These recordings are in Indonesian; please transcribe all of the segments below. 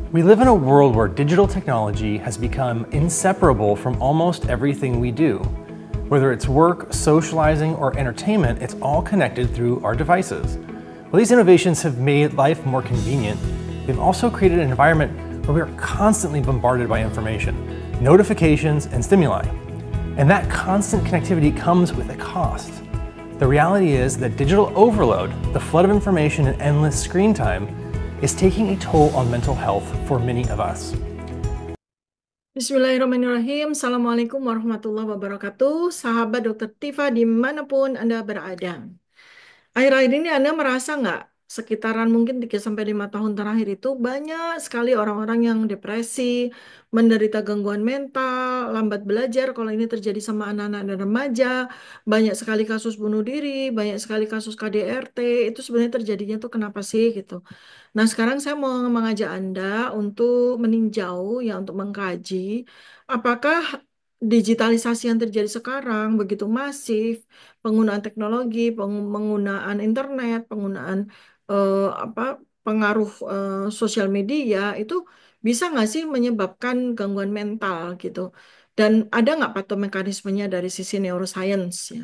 We live in a world where digital technology has become inseparable from almost everything we do. Whether it's work, socializing, or entertainment, it's all connected through our devices. While these innovations have made life more convenient, they've also created an environment where we are constantly bombarded by information, notifications, and stimuli. And that constant connectivity comes with a cost. The reality is that digital overload, the flood of information and endless screen time, is taking a toll on mental health for many of us. Bismillahirrahmanirrahim. Assalamualaikum warahmatullahi wabarakatuh. Sahabat Dokter Tifa dimanapun Anda berada. Akhir-akhir ini Anda merasa nggak sekitaran mungkin 3 sampai 5 tahun terakhir itu banyak sekali orang-orang yang depresi, menderita gangguan mental, lambat belajar kalau ini terjadi sama anak-anak dan remaja, banyak sekali kasus bunuh diri, banyak sekali kasus KDRT, itu sebenarnya terjadinya tuh kenapa sih gitu. Nah, sekarang saya mau mengajak Anda untuk meninjau, ya, untuk mengkaji apakah digitalisasi yang terjadi sekarang begitu masif, penggunaan teknologi, penggunaan internet, penggunaan apa pengaruh sosial media itu bisa nggak sih menyebabkan gangguan mental gitu? Dan ada nggak patomekanismenya dari sisi neuroscience ya?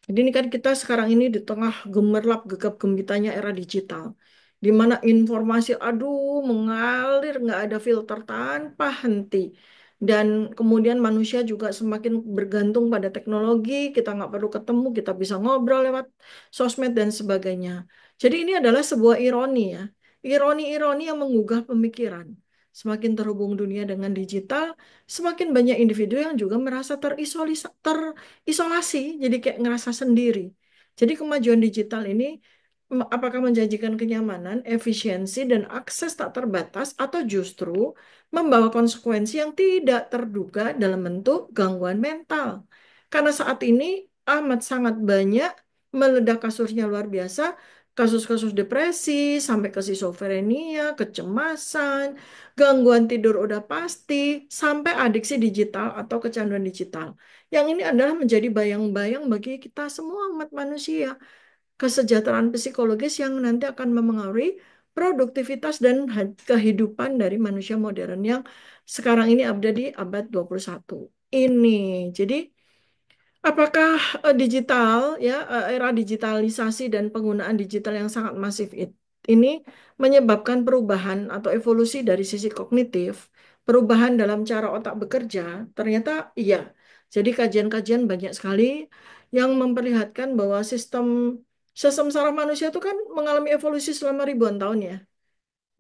Jadi ini kan kita sekarang ini di tengah gemerlap gegap gempitanya era digital, di mana informasi aduh mengalir nggak ada filter tanpa henti. Dan kemudian manusia juga semakin bergantung pada teknologi, kita nggak perlu ketemu, kita bisa ngobrol lewat sosmed dan sebagainya. Jadi ini adalah sebuah ironi ya, ironi-ironi yang menggugah pemikiran. Semakin terhubung dunia dengan digital, semakin banyak individu yang juga merasa isolasi, jadi kayak ngerasa sendiri. Jadi kemajuan digital ini apakah menjanjikan kenyamanan, efisiensi, dan akses tak terbatas, atau justru membawa konsekuensi yang tidak terduga dalam bentuk gangguan mental. Karena saat ini amat sangat banyak meledak kasusnya luar biasa, kasus-kasus depresi, sampai ke skizofrenia, kecemasan, gangguan tidur udah pasti, sampai adiksi digital atau kecanduan digital. Yang ini adalah menjadi bayang-bayang bagi kita semua umat manusia. Kesejahteraan psikologis yang nanti akan memengaruhi produktivitas dan kehidupan dari manusia modern yang sekarang ini ada di abad 21. Ini. Jadi apakah digital ya era digitalisasi dan penggunaan digital yang sangat masif ini menyebabkan perubahan atau evolusi dari sisi kognitif, perubahan dalam cara otak bekerja? Ternyata iya. Jadi kajian-kajian banyak sekali yang memperlihatkan bahwa sistem sistem saraf manusia itu kan mengalami evolusi selama ribuan tahun ya.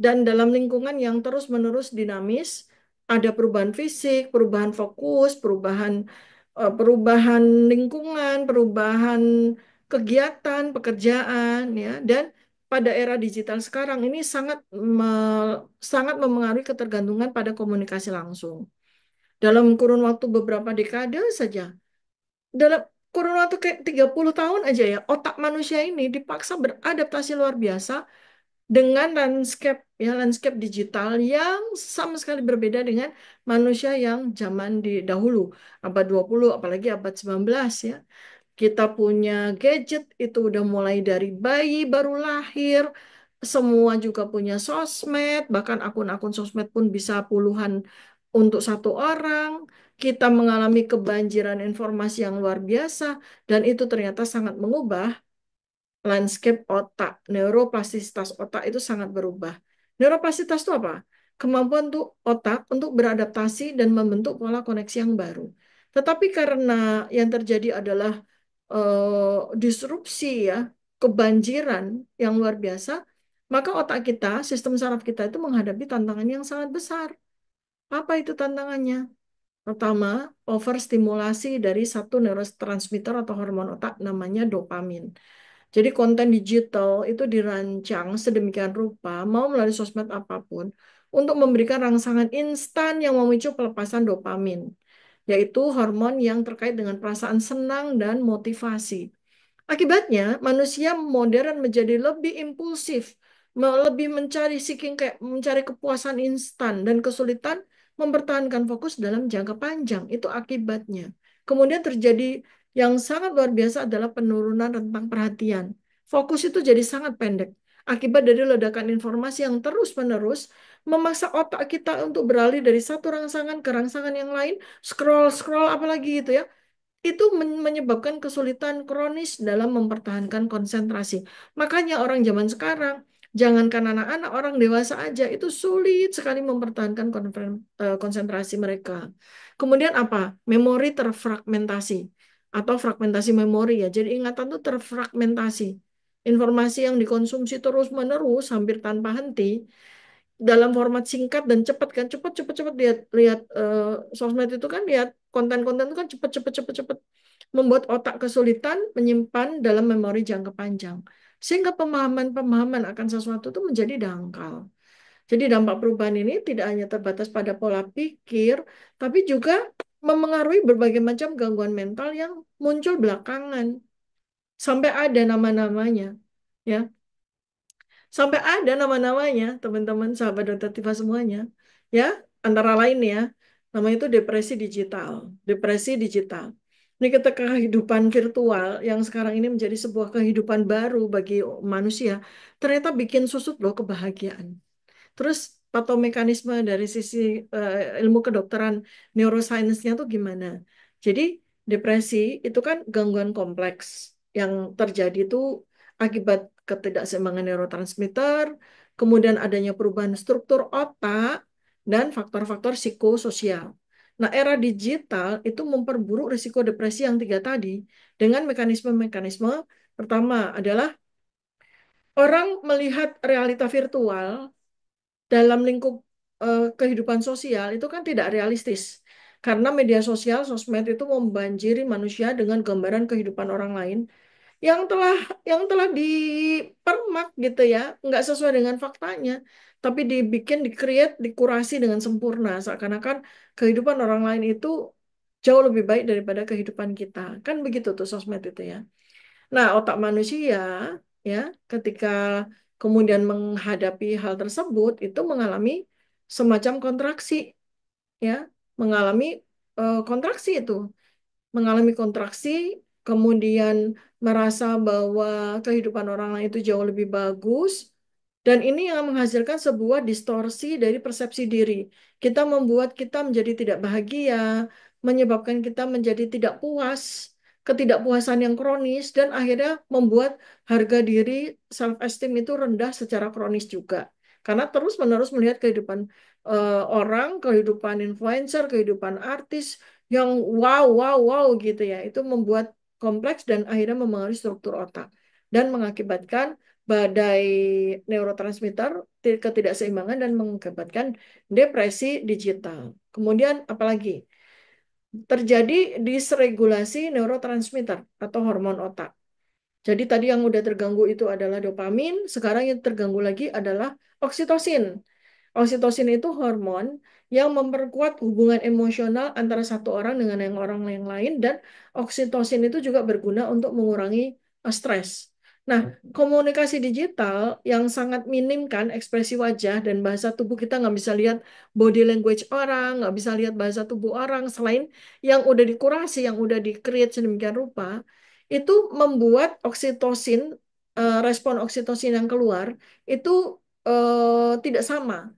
Dan dalam lingkungan yang terus-menerus dinamis, ada perubahan fisik, perubahan fokus, perubahan lingkungan, perubahan kegiatan, pekerjaan, ya. Dan pada era digital sekarang ini sangat memengaruhi ketergantungan pada komunikasi langsung. Dalam kurun waktu beberapa dekade saja, dalam kurun waktu kayak 30 tahun aja ya, otak manusia ini dipaksa beradaptasi luar biasa dengan landscape digital yang sama sekali berbeda dengan manusia yang zaman di dahulu, abad 20 apalagi abad 19 ya. Kita punya gadget itu udah mulai dari bayi baru lahir, semua juga punya sosmed, bahkan akun-akun sosmed pun bisa puluhan untuk satu orang. Kita mengalami kebanjiran informasi yang luar biasa, dan itu ternyata sangat mengubah landscape otak. Neuroplastisitas otak itu sangat berubah. Neuroplastisitas itu apa? Kemampuan untuk otak untuk beradaptasi dan membentuk pola koneksi yang baru. Tetapi karena yang terjadi adalah disrupsi ya, kebanjiran yang luar biasa, maka otak kita, sistem saraf kita itu menghadapi tantangan yang sangat besar. Apa itu tantangannya? Pertama, overstimulasi dari satu neurotransmitter atau hormon otak namanya dopamin. Jadi konten digital itu dirancang sedemikian rupa, mau melalui sosmed apapun, untuk memberikan rangsangan instan yang memicu pelepasan dopamin, yaitu hormon yang terkait dengan perasaan senang dan motivasi. Akibatnya, manusia modern menjadi lebih impulsif, lebih mencari seeking, kayak mencari kepuasan instan dan kesulitan mempertahankan fokus dalam jangka panjang. Itu akibatnya. Kemudian terjadi yang sangat luar biasa adalah penurunan rentang perhatian. Fokus itu jadi sangat pendek. akibat dari ledakan informasi yang terus-menerus memaksa otak kita untuk beralih dari satu rangsangan ke rangsangan yang lain, scroll-scroll apalagi gitu ya. Itu menyebabkan kesulitan kronis dalam mempertahankan konsentrasi. Makanya orang zaman sekarang, jangankan anak-anak, orang dewasa aja itu sulit sekali mempertahankan konsentrasi mereka. Kemudian apa? Memori terfragmentasi atau fragmentasi memori ya. Jadi ingatan itu terfragmentasi. Informasi yang dikonsumsi terus-menerus hampir tanpa henti dalam format singkat dan cepat kan, cepat cepat cepat lihat lihat sosmed itu kan, lihat konten-konten itu kan cepat cepat cepat cepat, membuat otak kesulitan menyimpan dalam memori jangka panjang, sehingga pemahaman-pemahaman akan sesuatu itu menjadi dangkal. Jadi dampak perubahan ini tidak hanya terbatas pada pola pikir, tapi juga memengaruhi berbagai macam gangguan mental yang muncul belakangan, sampai ada nama-namanya, ya. Sampai ada nama-namanya, teman-teman, sahabat Dr. Tifa semuanya. Ya, antara lain ya, namanya itu depresi digital. Depresi digital. Ini ketika kehidupan virtual yang sekarang ini menjadi sebuah kehidupan baru bagi manusia, ternyata bikin susut loh kebahagiaan. Terus patomekanisme dari sisi ilmu kedokteran neuroscience-nya tuh gimana? Jadi depresi itu kan gangguan kompleks yang terjadi itu akibat ketidakseimbangan neurotransmitter, kemudian adanya perubahan struktur otak dan faktor-faktor psikososial. Nah, era digital itu memperburuk risiko depresi yang tiga tadi dengan mekanisme-mekanisme. Pertama adalah orang melihat realita virtual dalam lingkup kehidupan sosial itu kan tidak realistis. Karena media sosial, sosmed itu membanjiri manusia dengan gambaran kehidupan orang lain yang telah dipermak gitu ya, nggak sesuai dengan faktanya, tapi dibikin, di-create, dikurasi dengan sempurna, seakan-akan kehidupan orang lain itu jauh lebih baik daripada kehidupan kita. Kan begitu tuh sosmed itu ya. Nah, otak manusia ya ketika kemudian menghadapi hal tersebut itu mengalami semacam kontraksi ya, mengalami kontraksi itu, mengalami kontraksi, kemudian merasa bahwa kehidupan orang lain itu jauh lebih bagus, dan ini yang menghasilkan sebuah distorsi dari persepsi diri. Kita membuat kita menjadi tidak bahagia, menyebabkan kita menjadi tidak puas, ketidakpuasan yang kronis, dan akhirnya membuat harga diri, self-esteem itu rendah secara kronis juga. Karena terus-menerus melihat kehidupan orang, kehidupan influencer, kehidupan artis, yang wow, wow, wow gitu ya. Itu membuat kompleks dan akhirnya mempengaruhi struktur otak. Dan mengakibatkan badai neurotransmitter, ketidakseimbangan, dan mengakibatkan depresi digital. Kemudian apalagi? Terjadi disregulasi neurotransmitter atau hormon otak. Jadi tadi yang udah terganggu itu adalah dopamin, sekarang yang terganggu lagi adalah oksitosin. Oksitosin itu hormon yang memperkuat hubungan emosional antara satu orang dengan yang orang yang lain, dan oksitosin itu juga berguna untuk mengurangi stres. Nah, komunikasi digital yang sangat minim kan ekspresi wajah dan bahasa tubuh, kita nggak bisa lihat body language orang, nggak bisa lihat bahasa tubuh orang selain yang udah dikurasi, yang udah di-create sedemikian rupa, itu membuat oksitosin, respon oksitosin yang keluar itu tidak sama.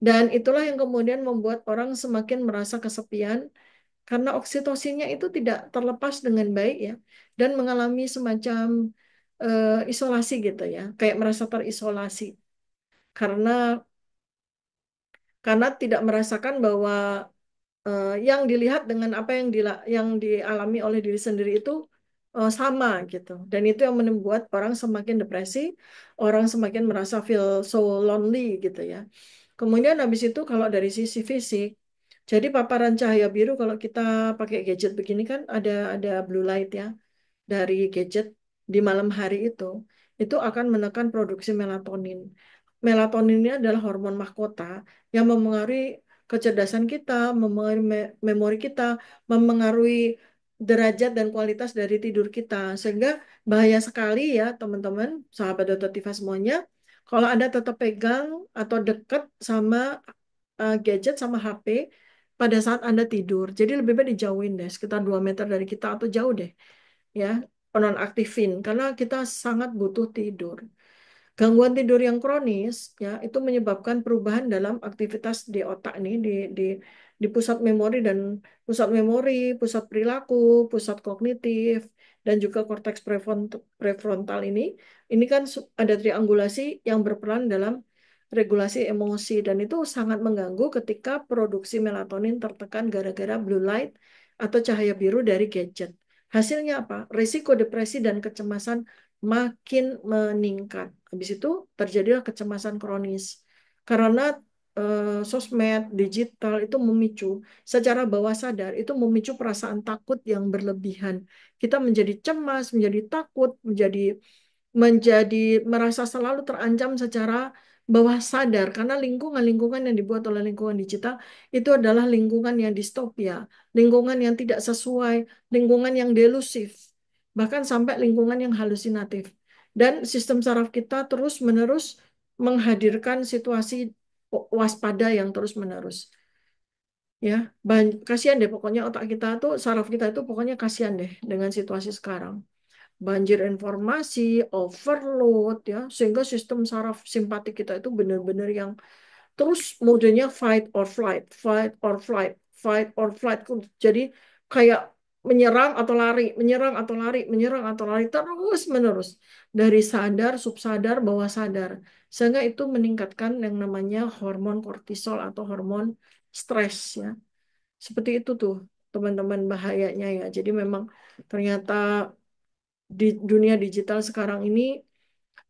Dan itulah yang kemudian membuat orang semakin merasa kesepian karena oksitosinnya itu tidak terlepas dengan baik ya, dan mengalami semacam isolasi gitu ya, kayak merasa terisolasi karena tidak merasakan bahwa yang dilihat dengan apa yang dialami oleh diri sendiri itu sama gitu. Dan itu yang membuat orang semakin depresi, orang semakin merasa feel so lonely gitu ya. Kemudian habis itu kalau dari sisi fisik, jadi paparan cahaya biru kalau kita pakai gadget begini kan ada blue light ya dari gadget di malam hari itu akan menekan produksi melatonin. Melatonin ini adalah hormon mahkota yang memengaruhi kecerdasan kita, memengaruhi memori kita, memengaruhi derajat dan kualitas dari tidur kita. Sehingga bahaya sekali ya teman-teman, sahabat Dr. Tifa semuanya, kalau Anda tetap pegang atau dekat sama gadget sama HP pada saat Anda tidur. Jadi lebih baik dijauhin deh, sekitar 2 meter dari kita atau jauh deh ya, penonaktifin karena kita sangat butuh tidur. Gangguan tidur yang kronis ya itu menyebabkan perubahan dalam aktivitas di otak nih di pusat memori, pusat perilaku, pusat kognitif dan juga korteks prefrontal ini. Ini kan ada triangulasi yang berperan dalam regulasi emosi dan itu sangat mengganggu ketika produksi melatonin tertekan gara-gara blue light atau cahaya biru dari gadget. Hasilnya apa? Risiko depresi dan kecemasan makin meningkat. Habis itu terjadilah kecemasan kronis. Karena sosmed, digital itu memicu secara bawah sadar, itu memicu perasaan takut yang berlebihan. Kita menjadi cemas, menjadi takut, menjadi menjadi merasa selalu terancam secara bawah sadar karena lingkungan-lingkungan yang dibuat oleh lingkungan digital itu adalah lingkungan yang distopia, lingkungan yang tidak sesuai, lingkungan yang delusif, bahkan sampai lingkungan yang halusinatif. Dan sistem saraf kita terus-menerus menghadirkan situasi waspada yang terus-menerus. Ya, kasihan deh pokoknya otak kita tuh, saraf kita itu pokoknya kasihan deh dengan situasi sekarang. Banjir informasi, overload ya, sehingga sistem saraf simpatik kita itu benar-benar yang terus modenya fight or flight, fight or flight, fight or flight. Jadi kayak menyerang atau lari, menyerang atau lari, menyerang atau lari terus menerus dari sadar, subsadar, bawah sadar. Sehingga itu meningkatkan yang namanya hormon kortisol atau hormon stres ya. Seperti itu tuh teman-teman bahayanya ya. Jadi memang ternyata di dunia digital sekarang ini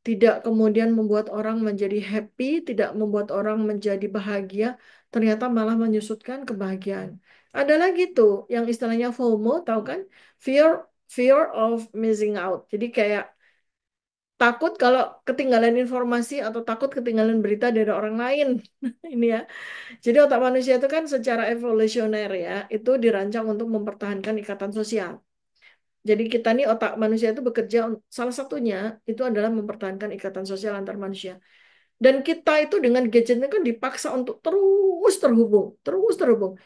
tidak kemudian membuat orang menjadi happy, tidak membuat orang menjadi bahagia, ternyata malah menyusutkan kebahagiaan. Ada lagi tuh yang istilahnya FOMO, tahu kan? Fear fear of missing out. Jadi kayak takut kalau ketinggalan informasi atau takut ketinggalan berita dari orang lain. Ini ya. Jadi otak manusia itu kan secara evolusioner ya, itu dirancang untuk mempertahankan ikatan sosial. Jadi kita nih otak manusia itu bekerja salah satunya itu adalah mempertahankan ikatan sosial antar manusia. Dan kita itu dengan gadgetnya kan dipaksa untuk terus terhubung, terus terhubung.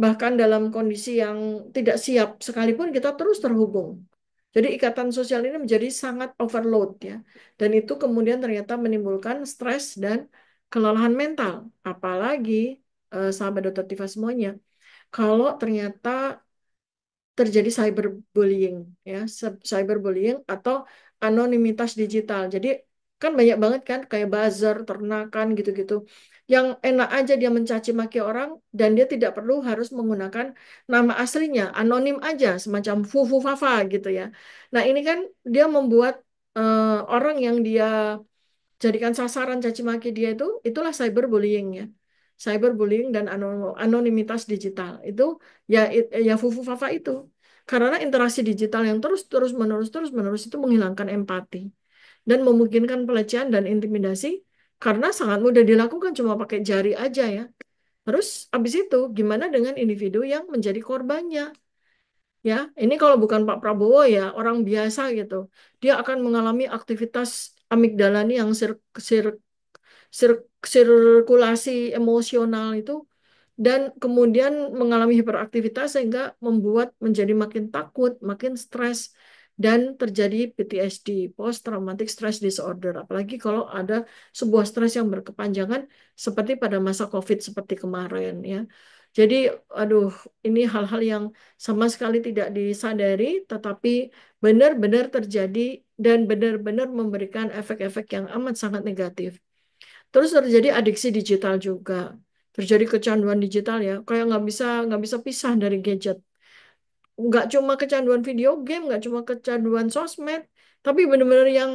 Bahkan dalam kondisi yang tidak siap sekalipun kita terus terhubung. Jadi ikatan sosial ini menjadi sangat overload ya. Dan itu kemudian ternyata menimbulkan stres dan kelelahan mental. Apalagi sahabat dokter Tifa semuanya, kalau ternyata terjadi cyberbullying ya, cyberbullying atau anonimitas digital. Jadi kan banyak banget kan kayak buzzer, ternakan gitu-gitu. Yang enak aja dia mencaci maki orang dan dia tidak perlu harus menggunakan nama aslinya, anonim aja semacam Fufu Fafa gitu ya. Nah, ini kan dia membuat orang yang dia jadikan sasaran caci maki dia itu itulah cyberbullying ya. Cyberbullying dan anonimitas digital itu ya fufu fafa itu. Karena interaksi digital yang terus menerus itu menghilangkan empati dan memungkinkan pelecehan dan intimidasi karena sangat mudah dilakukan cuma pakai jari aja ya. Terus habis itu gimana dengan individu yang menjadi korbannya? Ya, ini kalau bukan Pak Prabowo ya orang biasa gitu. Dia akan mengalami aktivitas amigdalanya yang sirkulasi emosional itu dan kemudian mengalami hiperaktivitas sehingga membuat menjadi makin takut, makin stres dan terjadi PTSD, post traumatic stress disorder. Apalagi kalau ada sebuah stres yang berkepanjangan seperti pada masa COVID seperti kemarin ya. Jadi aduh ini hal-hal yang sama sekali tidak disadari tetapi benar-benar terjadi dan benar-benar memberikan efek-efek yang amat sangat negatif. Terus terjadi adiksi digital juga, terjadi kecanduan digital ya, kayak nggak bisa pisah dari gadget. Nggak cuma kecanduan video game, nggak cuma kecanduan sosmed, tapi benar-benar yang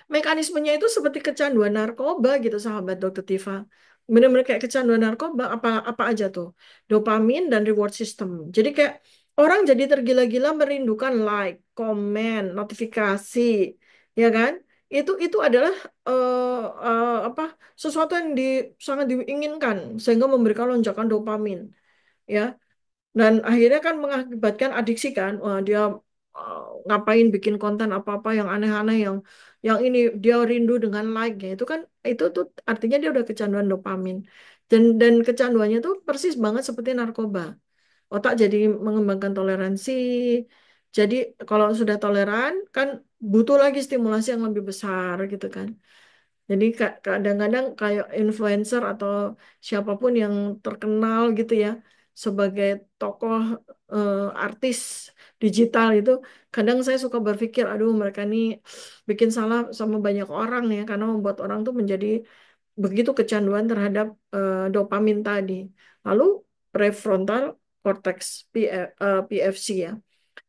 mekanismenya itu seperti kecanduan narkoba gitu, sahabat Dokter Tifa. Benar-benar kayak kecanduan narkoba, apa apa aja tuh, dopamin dan reward system. Jadi kayak orang jadi tergila-gila merindukan like, komen, notifikasi, ya kan? Itu adalah apa sesuatu yang sangat diinginkan sehingga memberikan lonjakan dopamin, ya. Dan akhirnya kan mengakibatkan adiksi kan. Wah, dia uh, ngapain bikin konten apa-apa yang aneh-aneh yang ini dia rindu dengan like-nya. Itu kan itu tuh artinya dia udah kecanduan dopamin. Dan kecanduannya tuh persis banget seperti narkoba. Otak jadi mengembangkan toleransi, Jadi kalau sudah toleran kan butuh lagi stimulasi yang lebih besar gitu kan. Jadi kadang-kadang kayak influencer atau siapapun yang terkenal gitu ya sebagai tokoh eh, artis digital itu, kadang saya suka berpikir, aduh mereka ini bikin salah sama banyak orang ya karena membuat orang tuh menjadi begitu kecanduan terhadap dopamin tadi. Lalu prefrontal cortex PFC ya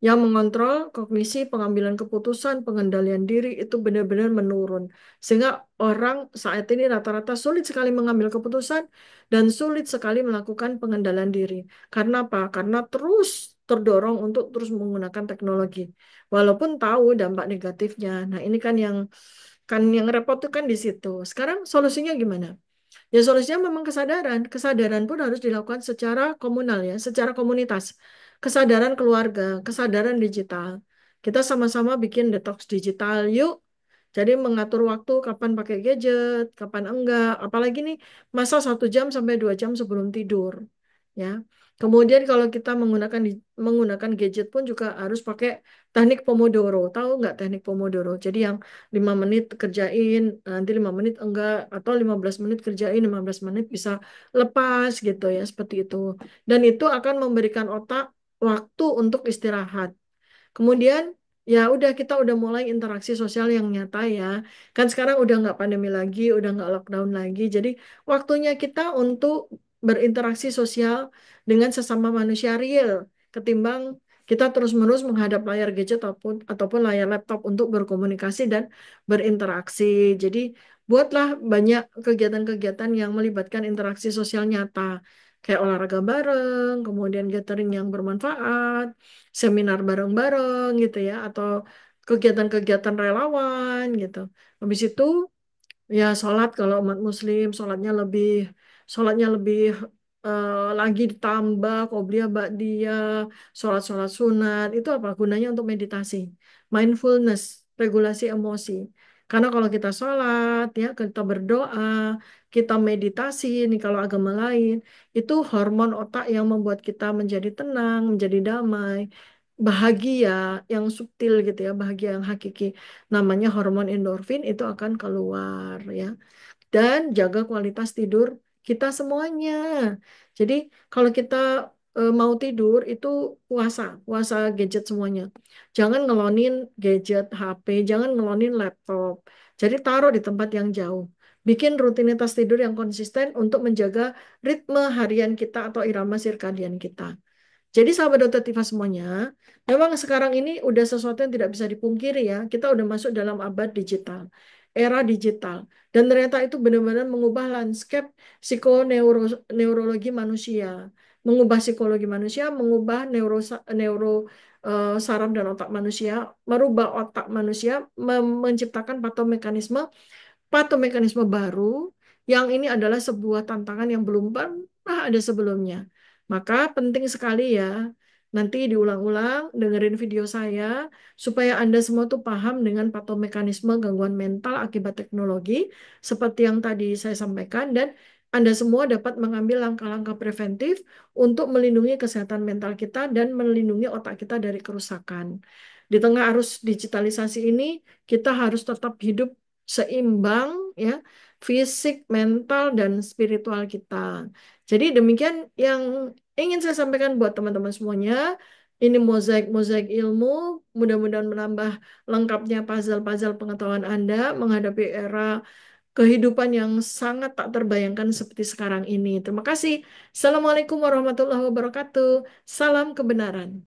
yang mengontrol kognisi, pengambilan keputusan, pengendalian diri itu benar-benar menurun. Sehingga orang saat ini rata-rata sulit sekali mengambil keputusan dan sulit sekali melakukan pengendalian diri. Karena apa? Karena terus terdorong untuk terus menggunakan teknologi. Walaupun tahu dampak negatifnya. Nah, ini kan yang repot tuh kan di situ. Sekarang solusinya gimana? Ya solusinya memang kesadaran. Kesadaran pun harus dilakukan secara komunal ya, secara komunitas. Kesadaran keluarga, kesadaran digital. Kita sama-sama bikin detox digital yuk. Jadi mengatur waktu kapan pakai gadget, kapan enggak. Apalagi nih masa 1 jam sampai 2 jam sebelum tidur. Ya. Kemudian kalau kita menggunakan gadget pun juga harus pakai teknik Pomodoro. Tahu nggak teknik Pomodoro? Jadi yang 5 menit kerjain, nanti 5 menit enggak, atau 15 menit kerjain, 15 menit bisa lepas gitu ya, seperti itu. Dan itu akan memberikan otak waktu untuk istirahat. Kemudian ya udah kita udah mulai interaksi sosial yang nyata ya. Kan sekarang udah nggak pandemi lagi, udah nggak lockdown lagi. Jadi waktunya kita untuk berinteraksi sosial dengan sesama manusia real ketimbang kita terus-menerus menghadap layar gadget ataupun layar laptop untuk berkomunikasi dan berinteraksi. Jadi buatlah banyak kegiatan-kegiatan yang melibatkan interaksi sosial nyata. Kayak olahraga bareng, kemudian gathering yang bermanfaat, seminar bareng-bareng gitu ya, atau kegiatan-kegiatan relawan gitu. Habis itu ya sholat kalau umat muslim sholatnya lebih lagi ditambah qobliyah ba'diyah, sholat-sholat sunat itu apa gunanya? Untuk meditasi, mindfulness, regulasi emosi. Karena kalau kita sholat ya, kita berdoa, kita meditasi nih kalau agama lain, itu hormon otak yang membuat kita menjadi tenang, menjadi damai, bahagia yang subtil gitu ya, bahagia yang hakiki, namanya hormon endorfin itu akan keluar ya. Dan jaga kualitas tidur kita semuanya. Jadi kalau kita mau tidur itu puasa, puasa gadget semuanya. Jangan ngelonin gadget HP, jangan ngelonin laptop. Jadi taruh di tempat yang jauh. Bikin rutinitas tidur yang konsisten untuk menjaga ritme harian kita atau irama sirkadian kita. Jadi sahabat Dokter Tifa semuanya, memang sekarang ini udah sesuatu yang tidak bisa dipungkiri ya. Kita udah masuk dalam abad digital, era digital. Dan ternyata itu benar-benar mengubah landscape psikoneurologi manusia. Mengubah psikologi manusia, mengubah saraf dan otak manusia, merubah otak manusia, menciptakan patomekanisme baru yang ini adalah sebuah tantangan yang belum pernah ada sebelumnya. Maka penting sekali ya, nanti diulang-ulang, dengerin video saya, supaya Anda semua tuh paham dengan patomekanisme gangguan mental akibat teknologi, seperti yang tadi saya sampaikan, dan Anda semua dapat mengambil langkah-langkah preventif untuk melindungi kesehatan mental kita dan melindungi otak kita dari kerusakan. Di tengah arus digitalisasi ini, kita harus tetap hidup seimbang ya, fisik, mental dan spiritual kita. Jadi demikian yang ingin saya sampaikan buat teman-teman semuanya. Ini mozaik-mozaik ilmu, mudah-mudahan menambah lengkapnya puzzle-puzzle pengetahuan Anda menghadapi era kehidupan yang sangat tak terbayangkan seperti sekarang ini. Terima kasih. Assalamualaikum warahmatullahi wabarakatuh. Salam kebenaran.